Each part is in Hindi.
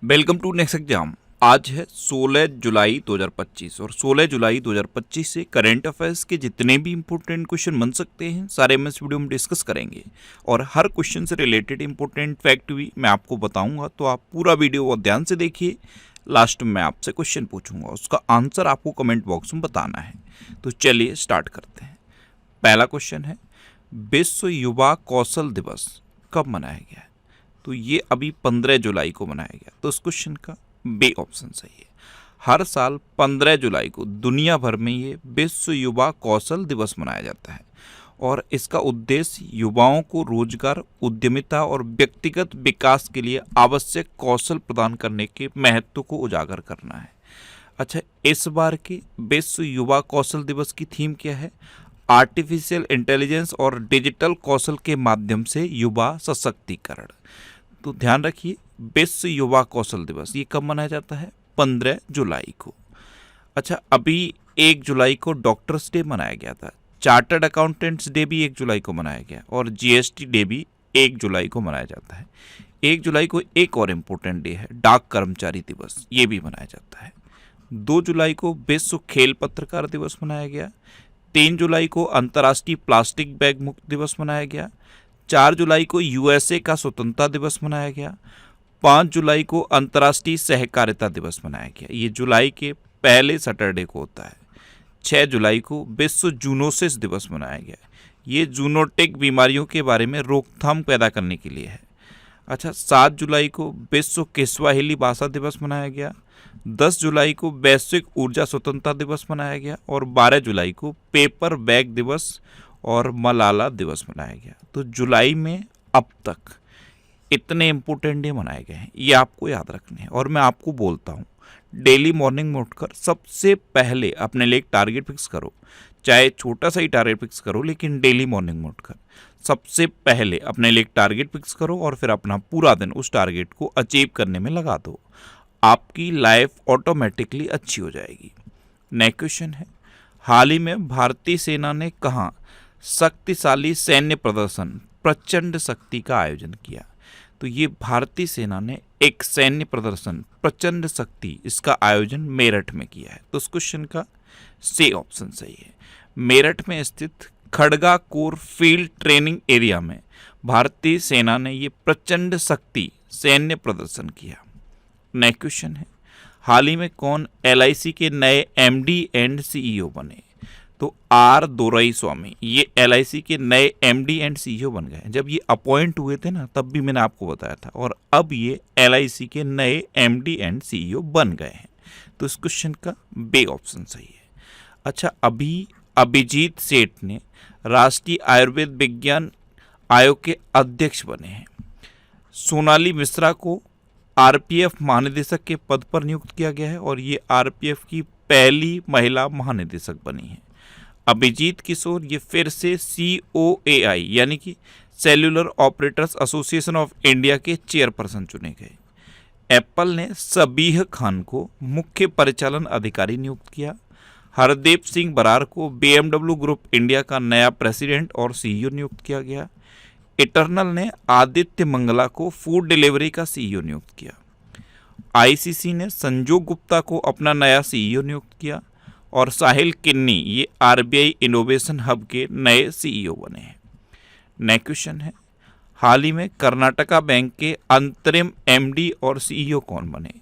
Welcome to next exam. आज है 16 जुलाई 2025 और 16 जुलाई 2025 से करंट अफेयर्स के जितने भी इंपॉर्टेंट क्वेश्चन बन सकते हैं सारे हम इस वीडियो में डिस्कस करेंगे और हर क्वेश्चन से रिलेटेड इंपॉर्टेंट फैक्ट भी मैं आपको बताऊंगा, तो आप पूरा वीडियो ध्यान से देखिए। लास्ट में मैं आपसे क्वेश्चन पूछूंगा, उसका आंसर आपको कमेंट बॉक्स में बताना है। तो चलिए स्टार्ट करते हैं। पहला क्वेश्चन है, विश्व युवा कौशल दिवस कब मनाया गया है? तो ये अभी 15 जुलाई को मनाया गया। तो इस क्वेश्चन का बी ऑप्शन सही है। हर साल 15 जुलाई को दुनिया भर में ये विश्व युवा कौशल दिवस मनाया जाता है और इसका उद्देश्य युवाओं को रोजगार, उद्यमिता और व्यक्तिगत विकास के लिए आवश्यक कौशल प्रदान करने के महत्व को उजागर करना है। अच्छा, इस बार के विश्व युवा कौशल दिवस की थीम क्या है? आर्टिफिशियल इंटेलिजेंस और डिजिटल कौशल के माध्यम से युवा सशक्तिकरण। तो ध्यान रखिए, विश्व युवा कौशल दिवस ये कब मनाया जाता है? 15 जुलाई को। अच्छा, अभी 1 जुलाई को डॉक्टर्स डे मनाया गया था, चार्टर्ड अकाउंटेंट्स डे भी 1 जुलाई को मनाया गया और जीएसटी डे भी 1 जुलाई को मनाया जाता है। 1 जुलाई को एक और इम्पोर्टेंट डे है, डाक कर्मचारी दिवस, ये भी मनाया जाता है। 2 जुलाई को विश्व खेल पत्रकार दिवस मनाया गया। 3 जुलाई को अंतर्राष्ट्रीय प्लास्टिक बैग मुक्त दिवस मनाया गया। 4 जुलाई को यूएसए का स्वतंत्रता दिवस मनाया गया। 5 जुलाई को अंतर्राष्ट्रीय सहकारिता दिवस मनाया गया, ये जुलाई के पहले सैटरडे को होता है। 6 जुलाई को विश्व जूनोसिस दिवस मनाया गया, ये जूनोटिक बीमारियों के बारे में रोकथाम पैदा करने के लिए है। अच्छा, 7 जुलाई को विश्व किस्वाहिली भाषा दिवस मनाया गया। 10 जुलाई को वैश्विक ऊर्जा स्वतंत्रता दिवस मनाया गया और 12 जुलाई को पेपर बैग दिवस और मलाला दिवस मनाया गया। तो जुलाई में अब तक इतने इम्पोर्टेंट डे मनाए गए हैं, ये आपको याद रखने हैं। और मैं आपको बोलता हूँ, डेली मॉर्निंग में उठकर सबसे पहले अपने लिए एक टारगेट फिक्स करो, चाहे छोटा सा ही टारगेट फिक्स करो, लेकिन डेली मॉर्निंग में उठकर सबसे पहले अपने लिए एक टारगेट फिक्स करो और फिर अपना पूरा दिन उस टारगेट को अचीव करने में लगा दो। आपकी लाइफ ऑटोमेटिकली अच्छी हो जाएगी। नेक्स्ट क्वेश्चन है, हाल ही में भारतीय सेना ने कहाँ शक्तिशाली सैन्य प्रदर्शन प्रचंड शक्ति का आयोजन किया? तो ये भारतीय सेना ने एक सैन्य प्रदर्शन प्रचंड शक्ति, इसका आयोजन मेरठ में किया है। तो इस क्वेश्चन का सी ऑप्शन सही है। मेरठ में स्थित Khadga core field training area में भारतीय सेना ने ये प्रचंड शक्ति सैन्य प्रदर्शन किया। नेक्स्ट क्वेश्चन है, हाल ही में कौन एलआईसी के नए एमडी एंड सीईओ बने? तो आर दोराईस्वामी ये एलआईसी के नए एमडी एंड सीईओ बन गए। जब ये अपॉइंट हुए थे ना, तब भी मैंने आपको बताया था, और अब ये एलआईसी के नए एमडी एंड सीईओ बन गए हैं। तो इस क्वेश्चन का बी ऑप्शन सही है। अच्छा, अभी अभिजीत सेठ ने राष्ट्रीय आयुर्वेद विज्ञान आयोग के अध्यक्ष बने हैं। सोनाली मिश्रा को आरपीएफ महानिदेशक के पद पर नियुक्त किया गया है और ये आरपीएफ की पहली महिला महानिदेशक बनी है। अभिजीत किशोर ये फिर से COAI यानी कि cellular operators association of India के चेयरपर्सन चुने गए। एप्पल ने सबीह खान को मुख्य परिचालन अधिकारी नियुक्त किया। हरदीप सिंह बरार को BMW ग्रुप इंडिया का नया प्रेसिडेंट और CEO नियुक्त किया गया। इटर्नल ने आदित्य मंगला को फूड डिलीवरी का CEO नियुक्त किया। ICC ने संजोग गुप्ता को अपना नया CEO नियुक्त किया और साहिल किन्नी ये RBI इनोवेशन हब के नए CEO बने हैं। नेक्स्ट क्वेश्चन है, हाल ही में कर्नाटका बैंक के अंतरिम MD और CEO कौन बने?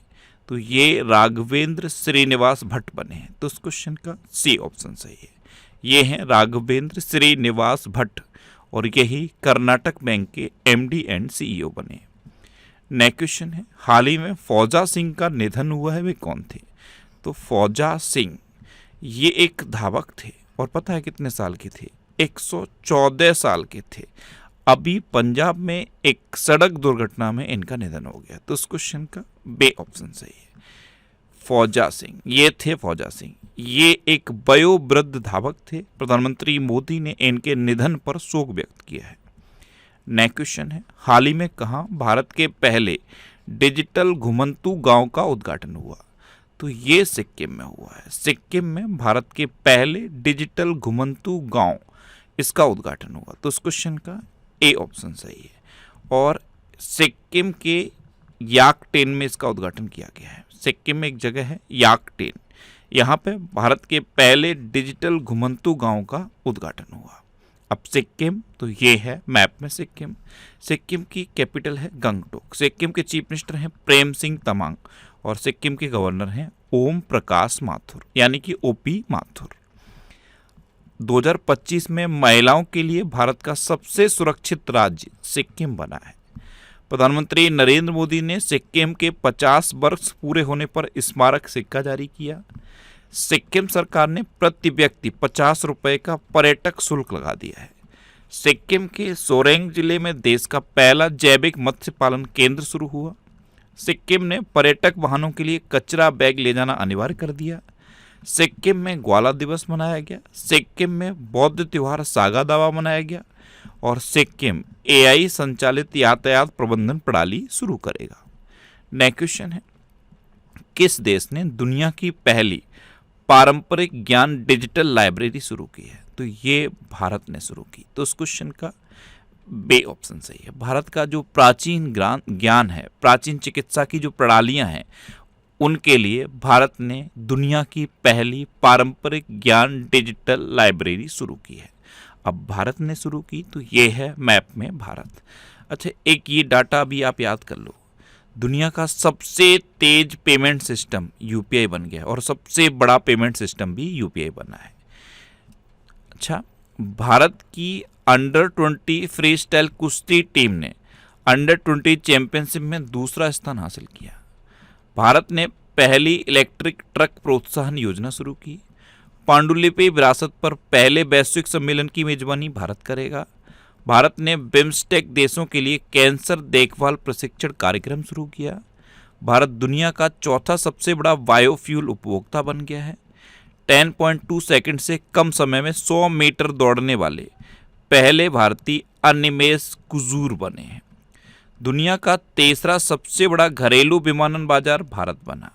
तो ये राघवेंद्र श्रीनिवास भट्ट बने हैं। तो इस क्वेश्चन का सी ऑप्शन सही है। ये हैं राघवेंद्र श्रीनिवास भट्ट और यही कर्नाटक बैंक के MD एंड CEO बने। नेक्स्ट क्वेश्चन है, हाल ही में फौजा सिंह का निधन हुआ है, वे कौन थे? तो फौजा सिंह ये एक धावक थे और पता है कितने साल के थे? 114 साल के थे। अभी पंजाब में एक सड़क दुर्घटना में इनका निधन हो गया। तो इस क्वेश्चन का बी ऑप्शन सही है। फौजा सिंह ये थे, फौजा सिंह ये एक वयोवृद्ध धावक थे। प्रधानमंत्री मोदी ने इनके निधन पर शोक व्यक्त किया है। नेक्स्ट क्वेश्चन है, हाल ही में कहाँ भारत के पहले डिजिटल घुमंतू गांव का उद्घाटन हुआ? तो ये सिक्किम में हुआ है। सिक्किम में भारत के पहले डिजिटल घुमंतू गांव, इसका उद्घाटन हुआ। तो इस क्वेश्चन का ए ऑप्शन सही है। और सिक्किम के याकटेन में इसका उद्घाटन किया गया है। सिक्किम में एक जगह है याकटेन, यहाँ पे भारत के पहले डिजिटल घुमंतू गांव का उद्घाटन हुआ। अब सिक्किम तो ये है मैप में सिक्किम। सिक्किम की कैपिटल है गंगटोक। सिक्किम के चीफ मिनिस्टर हैं प्रेम सिंह तमांग और सिक्किम के गवर्नर हैं ओम प्रकाश माथुर यानी कि ओपी माथुर। 2025 में महिलाओं के लिए भारत का सबसे सुरक्षित राज्य सिक्किम बना है। प्रधानमंत्री नरेंद्र मोदी ने सिक्किम के 50 वर्ष पूरे होने पर स्मारक सिक्का जारी किया। सिक्किम सरकार ने प्रति व्यक्ति 50 रुपए का पर्यटक शुल्क लगा दिया है। सिक्किम के सोरेंग जिले में देश का पहला जैविक मत्स्य पालन केंद्र शुरू हुआ। सिक्किम ने पर्यटक वाहनों के लिए कचरा बैग ले जाना अनिवार्य कर दिया। सिक्किम में ग्वाला दिवस मनाया गया। सिक्किम में बौद्ध त्योहार सागा दावा मनाया गया और सिक्किम AI संचालित यातायात प्रबंधन प्रणाली शुरू करेगा। नेक्स्ट क्वेश्चन है, किस देश ने दुनिया की पहली पारंपरिक ज्ञान डिजिटल लाइब्रेरी शुरू की है? तो ये भारत ने शुरू की। तो उस क्वेश्चन का बे ऑप्शन सही है। भारत का जो प्राचीन ज्ञान है, प्राचीन चिकित्सा की जो प्रणालियां हैं, उनके लिए भारत ने दुनिया की पहली पारंपरिक ज्ञान डिजिटल लाइब्रेरी शुरू की है। अब भारत ने शुरू की तो ये है मैप में भारत। अच्छा, एक ये डाटा भी आप याद कर लो, दुनिया का सबसे तेज पेमेंट सिस्टम UPI बन गया और सबसे बड़ा पेमेंट सिस्टम भी UPI बना है। अच्छा, भारत की अंडर 20 फ्री स्टाइल कुश्ती टीम ने अंडर 20 चैंपियनशिप में दूसरा स्थान हासिल किया। भारत ने पहली इलेक्ट्रिक ट्रक प्रोत्साहन योजना शुरू की। पांडुलिपि विरासत पर पहले वैश्विक सम्मेलन की मेजबानी भारत करेगा। भारत ने बिम्स्टेक देशों के लिए कैंसर देखभाल प्रशिक्षण कार्यक्रम शुरू किया। भारत दुनिया का चौथा सबसे बड़ा बायोफ्यूल उपभोक्ता बन गया है। 10.2 सेकंड से कम समय में 100 मीटर दौड़ने वाले पहले भारतीय अनिमेश कुजूर बने हैं। दुनिया का तीसरा सबसे बड़ा घरेलू विमानन बाजार भारत बना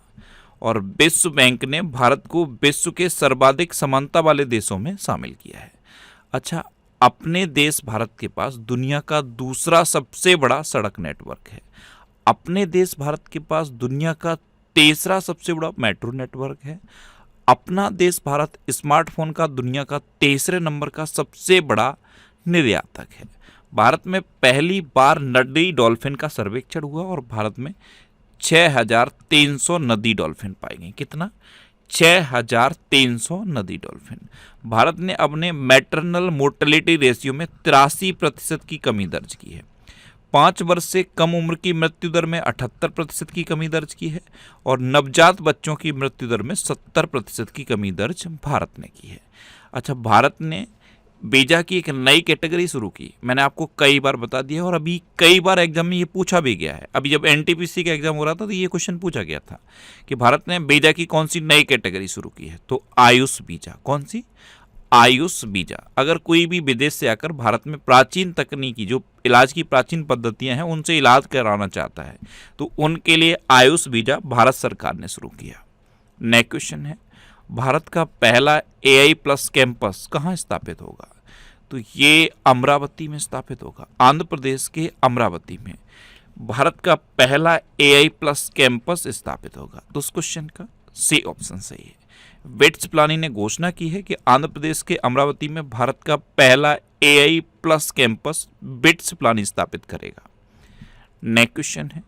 और विश्व बैंक ने भारत को विश्व के सर्वाधिक समानता वाले देशों में शामिल किया है। अच्छा, अपने देश भारत के पास दुनिया का दूसरा सबसे बड़ा सड़क नेटवर्क है। अपने देश भारत के पास दुनिया का तीसरा सबसे बड़ा मेट्रो नेटवर्क है। अपना देश भारत स्मार्टफोन का दुनिया का तीसरे नंबर का सबसे बड़ा निर्यातक है। भारत में पहली बार नदी डॉल्फिन का सर्वेक्षण हुआ और भारत में 6300 नदी डॉल्फिन पाई गई। कितना? 6300 नदी डॉल्फिन। भारत ने अपने मैटरनल मोर्टेलिटी रेशियो में 83% की कमी दर्ज की है। 5 वर्ष से कम उम्र की मृत्यु दर में 78% की कमी दर्ज की है और नवजात बच्चों की मृत्यु दर में 70% की कमी दर्ज भारत ने की है। अच्छा, भारत ने वीजा की एक नई कैटेगरी शुरू की। मैंने आपको कई बार बता दिया और अभी कई बार एग्जाम में ये पूछा भी गया है। अभी जब NTPC का एग्जाम हो रहा था तो ये क्वेश्चन पूछा गया था कि भारत ने वीजा की कौन सी नई कैटेगरी शुरू की है। तो आयुष वीजा। कौन सी? आयुष वीजा। अगर कोई भी विदेश से आकर भारत में प्राचीन तकनीकी जो इलाज की प्राचीन पद्धतियां हैं उनसे इलाज कराना चाहता है तो उनके लिए आयुष वीजा भारत सरकार ने शुरू किया। नेक्स्ट क्वेश्चन है, भारत का पहला AI+ कैंपस कहाँ स्थापित होगा? तो ये अमरावती में स्थापित होगा। आंध्र प्रदेश के अमरावती में भारत का पहला AI+ कैंपस स्थापित होगा। तो उस क्वेश्चन का सी ऑप्शन सही है। वेट्स प्लानी ने घोषणा की है कि आंध्र प्रदेश के अमरावती में भारत का पहला AI+ कैंपस बिट्स प्लानी स्थापित करेगा। नेक्स्ट क्वेश्चन है,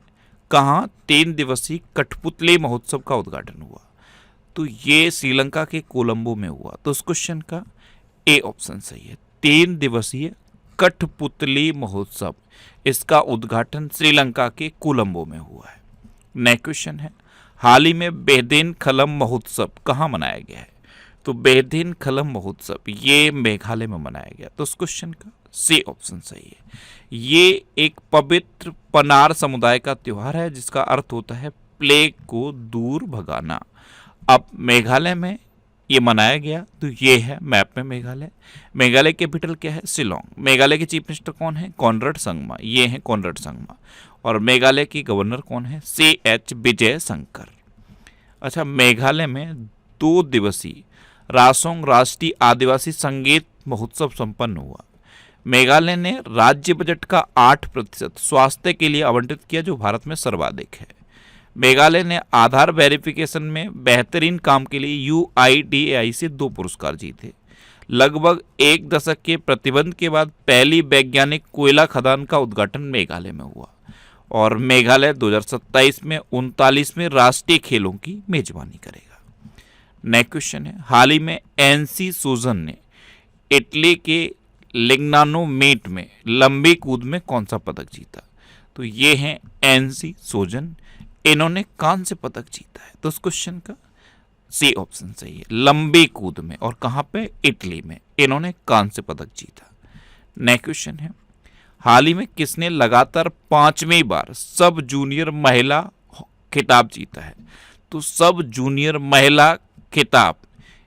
कहाँ 3 दिवसीय कठपुतली महोत्सव का उद्घाटन हुआ? तो ये श्रीलंका के कोलंबो में हुआ। तो उस क्वेश्चन का ए ऑप्शन सही है। 3 दिवसीय कठपुतली महोत्सव, इसका उद्घाटन श्रीलंका के कोलंबो में हुआ है। नेक्स्ट क्वेश्चन है, हाल ही में बेहदीन खलम महोत्सव कहाँ मनाया गया है? तो बेहदीन खलम महोत्सव ये मेघालय में मनाया गया। तो उस क्वेश्चन का सी ऑप्शन सही है। ये एक पवित्र पनार समुदाय का त्यौहार है जिसका अर्थ होता है प्लेग को दूर भगाना। अब मेघालय में ये मनाया गया तो ये है मैप में मेघालय। मेघालय कैपिटल क्या है? शिलोंग। मेघालय के चीफ मिनिस्टर कौन है? कॉनराड संगमा। ये है कॉनराड संगमा। और मेघालय की गवर्नर कौन है? CH विजय शंकर। अच्छा, मेघालय में 2 दिवसीय रासोंग राष्ट्रीय आदिवासी संगीत महोत्सव संपन्न हुआ। मेघालय ने राज्य बजट का 8% स्वास्थ्य के लिए आवंटित किया, जो भारत में सर्वाधिक है। मेघालय ने आधार वेरिफिकेशन में बेहतरीन काम के लिए UIDAI से 2 पुरस्कार जीते। लगभग 1 दशक के प्रतिबंध के बाद पहली वैज्ञानिक कोयला खदान का उद्घाटन मेघालय में हुआ। और मेघालय 2027 में 39वें राष्ट्रीय खेलों की मेजबानी करेगा। नेक्स्ट क्वेश्चन है, हाल ही में एनसी सूजन ने इटली के लिग्नानो मीट में लंबी कूद में कौन सा पदक जीता? तो ये हैं एनसी सूजन, इन्होंने कांस्य पदक जीता है। तो इस क्वेश्चन का सी ऑप्शन सही है, लंबी कूद में। और कहाँ पे? इटली में इन्होंने कांस्य पदक जीता। नेक्स्ट क्वेश्चन है, हाल ही में किसने लगातार 5वीं बार सब जूनियर महिला खिताब जीता है? तो सब जूनियर महिला खिताब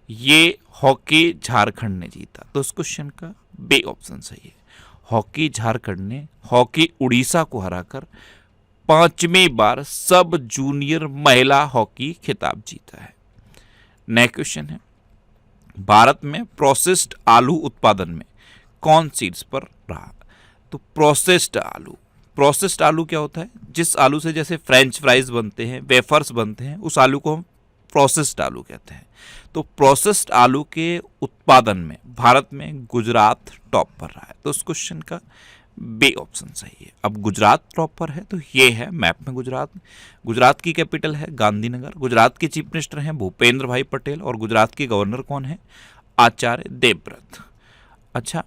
ये हॉकी झारखंड ने जीता। तो इस क्वेश्चन का बी ऑप्शन सही है, हॉकी झारखंड ने हॉकी उड़ीसा को हराकर 5वीं बार सब जूनियर महिला हॉकी खिताब जीता है। नेक्स्ट क्वेश्चन है, भारत में प्रोसेस्ड आलू उत्पादन में कौन शीर्ष पर रहा? तो प्रोसेस्ड आलू क्या होता है? जिस आलू से जैसे फ्रेंच फ्राइज बनते हैं, वेफर्स बनते हैं, उस आलू को हम प्रोसेस्ड आलू कहते हैं। तो प्रोसेस्ड आलू के उत्पादन में भारत में गुजरात टॉप पर रहा है। तो उस क्वेश्चन का बी ऑप्शन सही है। अब गुजरात टॉप पर है तो ये है मैप में गुजरात। गुजरात की कैपिटल है गांधीनगर। गुजरात के चीफ मिनिस्टर हैं भूपेंद्र भाई पटेल और गुजरात के गवर्नर कौन है? आचार्य देवव्रत। अच्छा,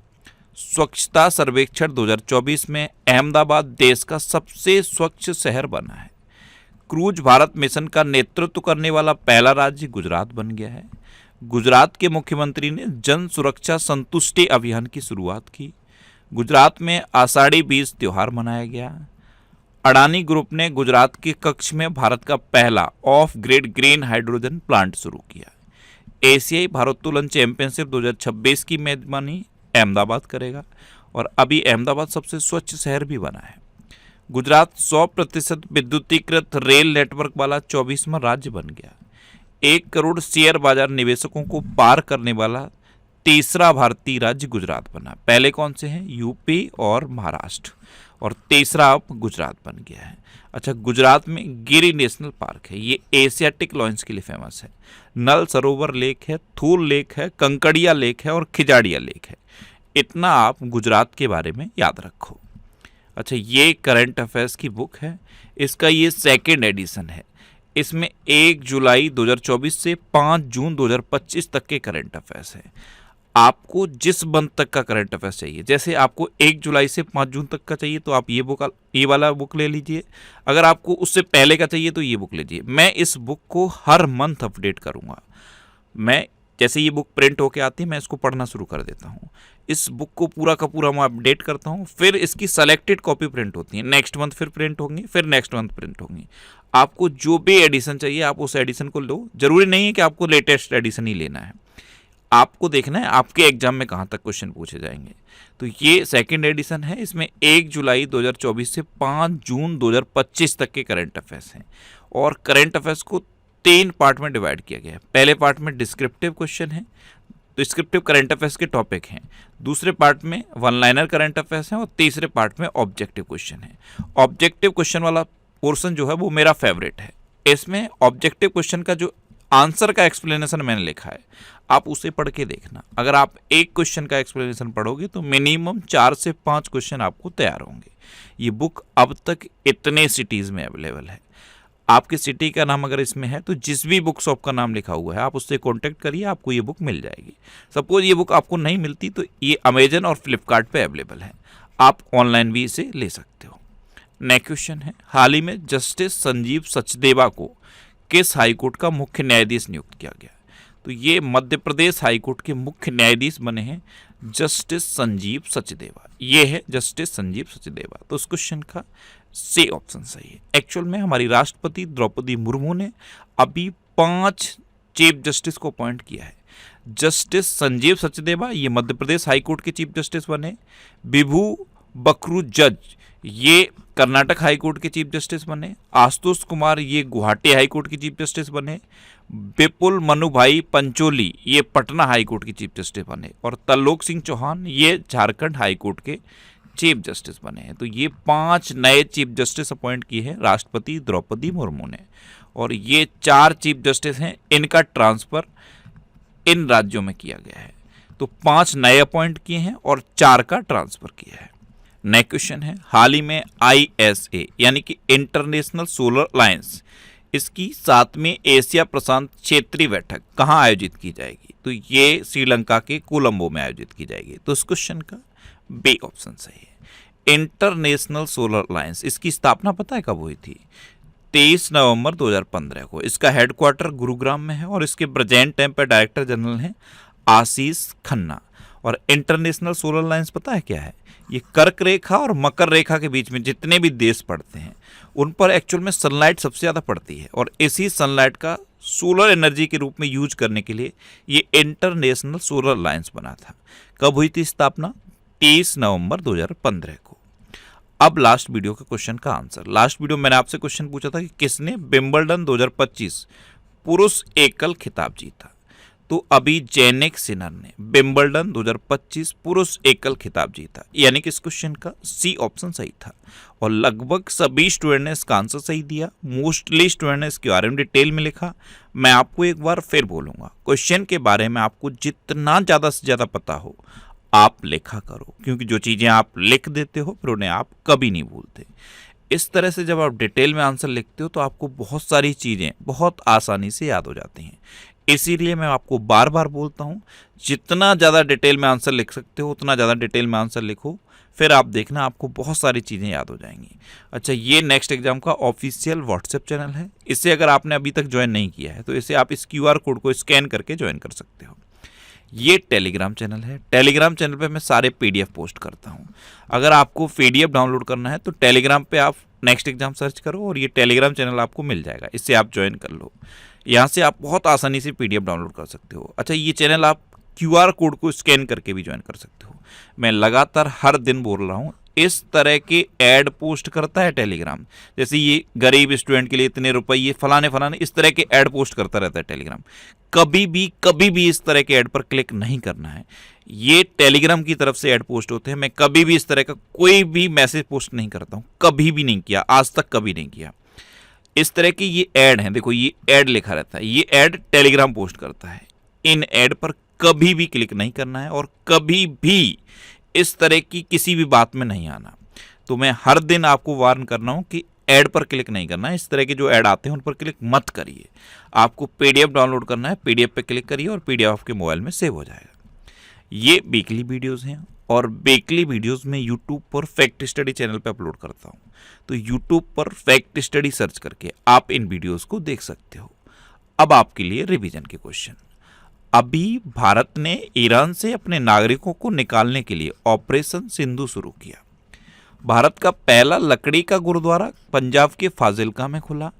स्वच्छता सर्वेक्षण 2024 में अहमदाबाद देश का सबसे स्वच्छ शहर बना है। क्रूज भारत मिशन का नेतृत्व करने वाला पहला राज्य गुजरात बन गया है। गुजरात के मुख्यमंत्री ने जन सुरक्षा संतुष्टि अभियान की शुरुआत की। गुजरात में आषाढ़ी बीज त्योहार मनाया गया। अडानी ग्रुप ने गुजरात के कच्छ में भारत का पहला of grid green hydrogen plant शुरू किया। एशियाई भारोत्तोलन चैंपियनशिप 2026 की मेजबानी अहमदाबाद करेगा और अभी अहमदाबाद सबसे स्वच्छ शहर भी बना है। गुजरात 100% विद्युतीकृत रेल नेटवर्क वाला 24वां राज्य बन गया। 1 करोड़ शेयर बाजार निवेशकों को पार करने वाला तीसरा भारतीय राज्य गुजरात बना। पहले कौन से हैं? यूपी और महाराष्ट्र, और तीसरा अब गुजरात बन गया है। अच्छा, गुजरात में गिरी नेशनल पार्क है, ये एशियाटिक लॉयंस के लिए फेमस है। नल सरोवर लेक है, थूल लेक है, कंकड़िया लेक है और खिजाड़िया लेक है। इतना आप गुजरात के बारे में याद रखो। अच्छा, ये करंट अफेयर्स की बुक है, इसका ये 2nd एडिशन है। इसमें 1 जुलाई 2024 से 5 जून 2025 तक के करंट अफेयर्स है। आपको जिस मंथ तक का करंट अफेयर्स चाहिए, जैसे आपको 1 जुलाई से 5 जून तक का चाहिए तो आप ये वाला बुक ले लीजिए। अगर आपको उससे पहले का चाहिए तो ये बुक लीजिए। मैं इस बुक को हर मंथ अपडेट करूँगा। मैं जैसे ये बुक प्रिंट होके आती है मैं इसको पढ़ना शुरू कर देता हूँ। इस बुक को पूरा का पूरा मैं अपडेट करता हूँ, फिर इसकी सेलेक्टेड कॉपी प्रिंट होती है। नेक्स्ट मंथ फिर प्रिंट होंगी, फिर नेक्स्ट मंथ प्रिंट होंगी। आपको जो भी एडिशन चाहिए आप उस एडिशन को लो। जरूरी नहीं है कि आपको लेटेस्ट एडिशन ही लेना है, आपको देखना है आपके एग्जाम में कहाँ तक क्वेश्चन पूछे जाएंगे। तो ये 2nd एडिशन है, इसमें 1 जुलाई 2024 से 5 जून 2025 तक के करंट अफेयर्स हैं। और करंट अफेयर्स को 3 पार्ट में डिवाइड किया गया है। पहले पार्ट में डिस्क्रिप्टिव क्वेश्चन है, डिस्क्रिप्टिव करंट अफेयर्स के टॉपिक हैं। दूसरे पार्ट में 1 लाइनर करंट अफेयर्स हैं और तीसरे पार्ट में ऑब्जेक्टिव क्वेश्चन है। ऑब्जेक्टिव क्वेश्चन वाला पोर्शन जो है वो मेरा फेवरेट है। इसमें ऑब्जेक्टिव क्वेश्चन का जो आंसर का एक्सप्लेनेशन मैंने लिखा है आप उसे पढ़ के देखना। अगर आप एक क्वेश्चन का एक्सप्लेनेशन पढ़ोगे तो मिनिमम 4 से 5 क्वेश्चन आपको तैयार होंगे। ये बुक अब तक इतने सिटीज़ में अवेलेबल है। आपकी सिटी का नाम अगर इसमें है तो जिस भी बुक शॉप का नाम लिखा हुआ है आप उससे कॉन्टैक्ट करिए, आपको ये बुक मिल जाएगी। सपोज ये बुक आपको नहीं मिलती तो ये अमेजन और फ्लिपकार्ट पे अवेलेबल है, आप ऑनलाइन भी इसे ले सकते हो। नेक्स्ट क्वेश्चन है, हाल ही में जस्टिस संजीव सचदेवा को किस हाईकोर्ट का मुख्य न्यायाधीश नियुक्त किया गया? तो ये मध्य प्रदेश हाईकोर्ट के मुख्य न्यायाधीश बने हैं जस्टिस संजीव सचदेवा। ये है जस्टिस संजीव सचदेवा। तो उस क्वेश्चन का सी ऑप्शन सही है। एक्चुअल में हमारी राष्ट्रपति द्रौपदी मुर्मू ने अभी 5 चीफ जस्टिस को अपॉइंट किया है। जस्टिस संजीव सचदेवा ये मध्य प्रदेश हाईकोर्ट के चीफ जस्टिस बने। विभू बकरू जज ये कर्नाटक हाई कोर्ट के चीफ जस्टिस बने। आशुतोष कुमार ये गुवाहाटी हाई कोर्ट के चीफ जस्टिस बने। विपुल मनुभाई पंचोली ये पटना हाई कोर्ट के चीफ जस्टिस बने। और त्रिलोक सिंह चौहान ये झारखंड हाई कोर्ट के चीफ जस्टिस बने हैं। तो ये 5 नए चीफ जस्टिस अपॉइंट किए हैं राष्ट्रपति द्रौपदी मुर्मू ने। और ये 4 चीफ जस्टिस हैं, इनका ट्रांसफर इन राज्यों में किया गया है। तो 5 नए अपॉइंट किए हैं और 4 का ट्रांसफर किया है। नेक्स्ट क्वेश्चन है, हाल ही में ISA यानी कि इंटरनेशनल सोलर अलायंस, इसकी 7वीं एशिया प्रशांत क्षेत्रीय बैठक कहाँ आयोजित की जाएगी? तो ये श्रीलंका के कोलंबो में आयोजित की जाएगी। तो इस क्वेश्चन का बी ऑप्शन सही है। इंटरनेशनल सोलर अलायंस, इसकी स्थापना पता है कब हुई थी? 23 नवंबर 2015 को। इसका हेडक्वार्टर गुरुग्राम में है और इसके प्रेजेंट टाइम पर डायरेक्टर जनरल हैं आशीष खन्ना। और इंटरनेशनल सोलर अलायंस पता है क्या है? ये कर्क रेखा और मकर रेखा के बीच में जितने भी देश पड़ते हैं उन पर एक्चुअल में सनलाइट सबसे ज़्यादा पड़ती है और इसी सनलाइट का सोलर एनर्जी के रूप में यूज करने के लिए ये इंटरनेशनल सोलर अलायंस बना था। कब हुई थी स्थापना? 23 नवंबर 2015 को। अब लास्ट वीडियो के क्वेश्चन का आंसर। लास्ट वीडियो मैंने आपसे क्वेश्चन पूछा था कि किसने विंबलडन 2025 पुरुष एकल खिताब जीता। तो अभी जेनिक सिनर ने विंबलडन 2025 पुरुष एकल खिताब जीता, यानी कि इस क्वेश्चन का सी ऑप्शन सही था। और लगभग सभी स्टूडेंट ने इसका आंसर सही दिया। मोस्टली स्टूडेंट ने इसके बारे में डिटेल में लिखा। मैं आपको एक बार फिर बोलूँगा, क्वेश्चन के बारे में आपको जितना ज़्यादा से ज़्यादा पता हो आप लिखा करो, क्योंकि जो चीज़ें आप लिख देते हो फिर उन्हें आप कभी नहीं भूलते। इस तरह से जब आप डिटेल में आंसर लिखते हो तो आपको बहुत सारी चीज़ें बहुत आसानी से याद हो जाती हैं। इसीलिए मैं आपको बार बार बोलता हूँ, जितना ज़्यादा डिटेल में आंसर लिख सकते हो उतना ज़्यादा डिटेल में आंसर लिखो, फिर आप देखना आपको बहुत सारी चीज़ें याद हो जाएंगी। अच्छा, ये नेक्स्ट एग्जाम का ऑफिशियल व्हाट्सएप चैनल है। इसे अगर आपने अभी तक ज्वाइन नहीं किया है तो इसे आप इस QR कोड को स्कैन करके ज्वाइन कर सकते हो। ये टेलीग्राम चैनल है। टेलीग्राम चैनल पे मैं सारे PDF पोस्ट करता हूँ। अगर आपको PDF डाउनलोड करना है तो टेलीग्राम पे आप नेक्स्ट एग्जाम सर्च करो और ये टेलीग्राम चैनल आपको मिल जाएगा, इससे आप ज्वाइन कर लो। यहाँ से आप बहुत आसानी से PDF डाउनलोड कर सकते हो। अच्छा, ये चैनल आप QR कोड को स्कैन करके भी ज्वाइन कर सकते हो। मैं लगातार हर दिन बोल रहा हूँ, इस तरह के ऐड पोस्ट करता है टेलीग्राम। जैसे ये गरीब स्टूडेंट के लिए इतने रुपये फलाने फलाने, इस तरह के ऐड पोस्ट करता रहता है टेलीग्राम। कभी भी इस तरह के ऐड पर क्लिक नहीं करना है। ये टेलीग्राम की तरफ से ऐड पोस्ट होते हैं। मैं कभी भी इस तरह का कोई भी मैसेज पोस्ट नहीं करता हूँ, कभी भी नहीं किया, आज तक कभी नहीं किया। इस तरह की ये ऐड है, देखो ये ऐड लिखा रहता है, ये ऐड टेलीग्राम पोस्ट करता है। इन ऐड पर कभी भी क्लिक नहीं करना है और कभी भी इस तरह की किसी भी बात में नहीं आना। तो मैं हर दिन आपको वार्न कर रहा हूँ कि ऐड पर क्लिक नहीं करना है। इस तरह के जो ऐड आते हैं उन पर क्लिक मत करिए। आपको PDF डाउनलोड करना है, PDF पे क्लिक करिए और PDF आपके मोबाइल में सेव हो जाएगा। ये वीकली वीडियोस हैं और वीकली वीडियोस में यूट्यूब पर फैक्ट स्टडी चैनल पे अपलोड करता हूँ। तो यूट्यूब पर फैक्ट स्टडी सर्च करके आप इन वीडियोस को देख सकते हो। अब आपके लिए रिवीजन के क्वेश्चन। अभी भारत ने ईरान से अपने नागरिकों को निकालने के लिए ऑपरेशन सिंधु शुरू किया। भारत का पहला लकड़ी का गुरुद्वारा पंजाब के फाजिल्का में खुला।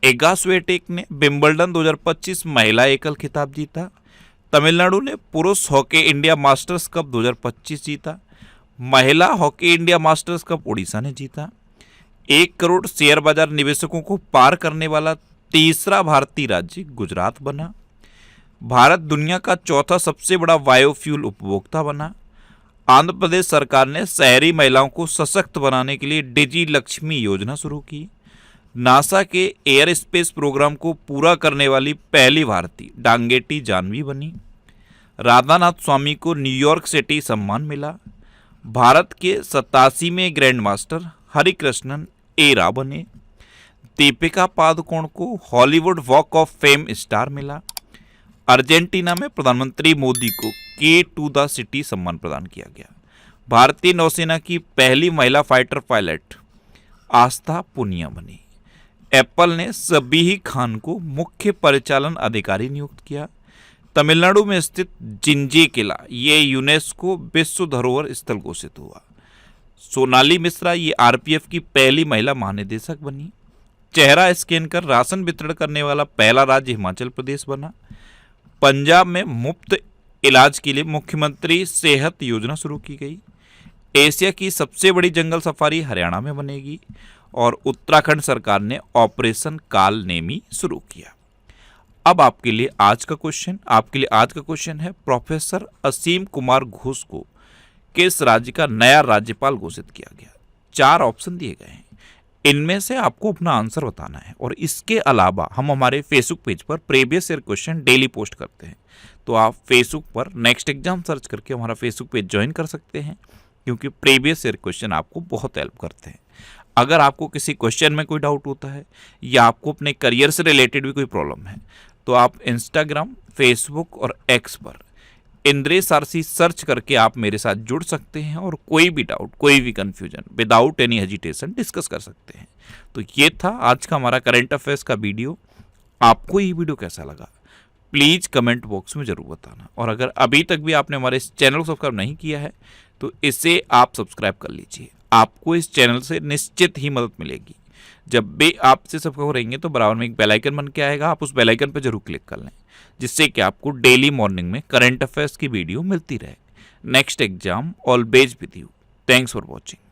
इगा स्विएटेक ने विंबलडन 2025 महिला एकल खिताब जीता। तमिलनाडु ने पुरुष हॉकी इंडिया मास्टर्स कप 2025 जीता। महिला hockey India masters cup Orissa ने जीता। 1 करोड़ शेयर बाजार निवेशकों को पार करने वाला तीसरा भारतीय राज्य गुजरात बना। भारत दुनिया का चौथा सबसे बड़ा बायोफ्यूल उपभोक्ता बना। आंध्र प्रदेश सरकार ने शहरी महिलाओं को सशक्त बनाने के लिए डिजी लक्ष्मी योजना शुरू की। नासा के एयर स्पेस प्रोग्राम को पूरा करने वाली पहली भारतीय डांगेटी जानवी बनी। राधानाथ स्वामी को न्यूयॉर्क सिटी सम्मान मिला। भारत के 87वें ग्रैंड मास्टर हरिकृष्णन एरा बने। दीपिका पादुकोण को Hollywood walk of fame star मिला। अर्जेंटीना में प्रधानमंत्री मोदी को K2 द सिटी सम्मान प्रदान किया गया। भारतीय नौसेना की पहली महिला फाइटर पायलट आस्था पुनिया बनी। एप्पल ने सबीही खान को मुख्य परिचालन अधिकारी नियुक्त किया। तमिलनाडु में स्थित जिंजी किला ये यूनेस्को विश्व धरोहर स्थल घोषित हुआ। सोनाली मिश्रा ये RPF की पहली महिला महानिदेशक बनी। चेहरा स्कैन कर राशन वितरण करने वाला पहला राज्य हिमाचल प्रदेश बना। पंजाब में मुफ्त इलाज के लिए मुख्यमंत्री सेहत योजना शुरू की गई। एशिया की सबसे बड़ी जंगल सफारी हरियाणा में बनेगी और उत्तराखंड सरकार ने ऑपरेशन काल नेमी शुरू किया। अब आपके लिए आज का क्वेश्चन है, प्रोफेसर असीम कुमार घोष को किस राज्य का नया राज्यपाल घोषित किया गया? 4 ऑप्शन दिए गए हैं, इनमें से आपको अपना आंसर बताना है। और इसके अलावा हम हमारे फेसबुक पेज पर previous year question daily post करते हैं, तो आप फेसबुक पर नेक्स्ट एग्जाम सर्च करके हमारा फेसबुक पेज ज्वाइन कर सकते हैं, क्योंकि प्रीवियस ईयर क्वेश्चन आपको बहुत हेल्प करते हैं। अगर आपको किसी क्वेश्चन में कोई डाउट होता है या आपको अपने करियर से रिलेटेड भी कोई प्रॉब्लम है, तो आप इंस्टाग्राम, फेसबुक और एक्स पर इंद्रेश आरसी सर्च करके आप मेरे साथ जुड़ सकते हैं और कोई भी डाउट, कोई भी confusion without any hesitation discuss कर सकते हैं। तो ये था आज का हमारा करंट अफेयर्स का वीडियो। आपको ये वीडियो कैसा लगा प्लीज़ कमेंट बॉक्स में ज़रूर बताना, और अगर अभी तक भी आपने हमारे इस चैनल को सब्सक्राइब नहीं किया है तो इसे आप सब्सक्राइब कर लीजिए। आपको इस चैनल से निश्चित ही मदद मिलेगी। जब भी आपसे सब्सक्राइब रहेंगे तो बराबर में एक बेल आइकन बन के आएगा, आप उस बेल आइकन पर जरूर क्लिक कर लें, जिससे कि आपको डेली मॉर्निंग में करंट अफेयर्स की वीडियो मिलती रहे। Next exam always with you. Thanks for watching.